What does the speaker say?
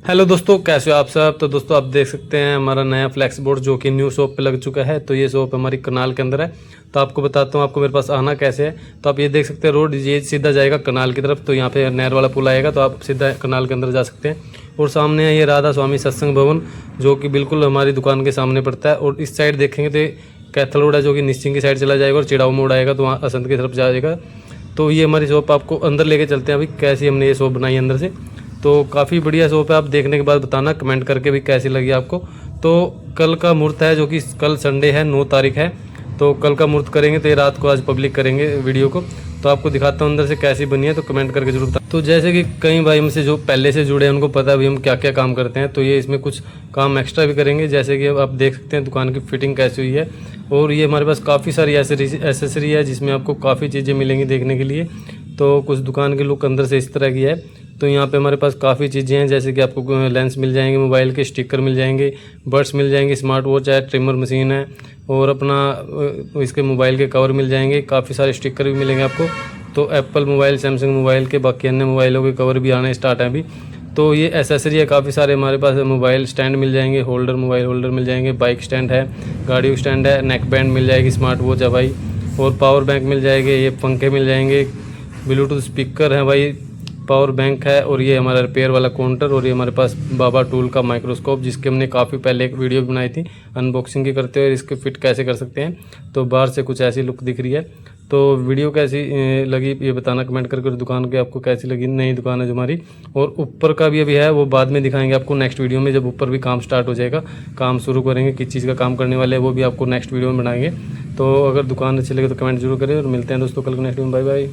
Hello दोस्तों, कैसे हो आप सब। तो दोस्तों आप देख सकते हैं हमारा नया फ्लैक्स बोर्ड जो कि न्यू शॉप पे लग चुका है। तो ये शॉप हमारी कनाल के अंदर है। तो आपको बताता हूँ आपको मेरे पास आना कैसे है। तो आप ये देख सकते हैं रोड ये सीधा जाएगा कनाल की तरफ। तो यहाँ पे नहर वाला पुल आएगा तो आप सीधा कनाल के अंदर जा सकते हैं। और सामने है ये राधा स्वामी सत्संग भवन जो कि बिल्कुल हमारी दुकान के सामने पड़ता है। और इस साइड देखेंगे तो कैथल रोड है जो कि निश्चिंग की साइड चला जाएगा और चिड़ाऊ मोड़ आएगा तो वहाँ असंत की तरफ जाएगा। तो ये हमारी शॉप आपको अंदर लेके चलते हैं अभी कैसी हमने ये शॉप बनाई अंदर से। तो काफ़ी बढ़िया शॉप है, आप देखने के बाद बताना कमेंट करके भी कैसी लगी आपको। तो कल का मुहूर्त है जो कि कल संडे है 9 तारीख है। तो कल का मुहूर्त करेंगे तो ये रात को आज पब्लिक करेंगे वीडियो को। तो आपको दिखाता हूँ अंदर से कैसी बनी है, तो कमेंट करके जरूर बता। तो जैसे कि कई भाई हमसे जो पहले से जुड़े हैं उनको पता है भी हम क्या क्या काम करते हैं। तो ये इसमें कुछ काम एक्स्ट्रा भी करेंगे, जैसे कि आप देख सकते हैं दुकान की फिटिंग कैसी हुई है। और ये हमारे पास काफ़ी सारी एसेसरी है जिसमें आपको काफ़ी चीज़ें मिलेंगी देखने के लिए। तो कुछ दुकान की लुक अंदर से इस तरह की है। तो यहाँ पे हमारे पास काफ़ी चीज़ें हैं, जैसे कि आपको लेंस मिल जाएंगे, मोबाइल के स्टिकर मिल जाएंगे, बड्स मिल जाएंगे, स्मार्ट वॉच है, ट्रिमर मशीन है और अपना इसके मोबाइल के कवर मिल जाएंगे। काफ़ी सारे स्टिकर भी मिलेंगे आपको। तो एप्पल मोबाइल, सैमसंग मोबाइल के, बाकी अन्य मोबाइलों के कवर भी आने स्टार्ट हैं अभी। तो ये एसेसरी है काफ़ी सारे हमारे पास। मोबाइल स्टैंड मिल जाएंगे, होल्डर, मोबाइल होल्डर मिल जाएंगे, बाइक स्टैंड है, गाड़ी स्टैंड है, नेक बैंड मिल जाएगी, स्मार्ट वॉच है भाई, और पावर बैंक मिल जाएंगे, ये पंखे मिल जाएंगे, ब्लूटूथ स्पीकर है भाई, पावर बैंक है, और ये हमारा रिपेयर वाला काउंटर। और ये हमारे पास बाबा टूल का माइक्रोस्कोप जिसके हमने काफ़ी पहले एक वीडियो बनाई थी अनबॉक्सिंग की करते हुए इसके फिट कैसे कर सकते हैं। तो बाहर से कुछ ऐसी लुक दिख रही है। तो वीडियो कैसी लगी ये बताना कमेंट करके। दुकान के आपको कैसी लगी, नई दुकान है जो हमारी। और ऊपर का भी अभी है, वो बाद में दिखाएंगे आपको नेक्स्ट वीडियो में, जब ऊपर भी काम स्टार्ट हो जाएगा, काम शुरू करेंगे, किस चीज़ का काम करने वाले हैं वो भी आपको नेक्स्ट वीडियो में बनाएंगे। तो अगर दुकान अच्छी लगे तो कमेंट जरूर करें और मिलते हैं दोस्तों कल के नेक्स्ट वीडियो में। Bye bye.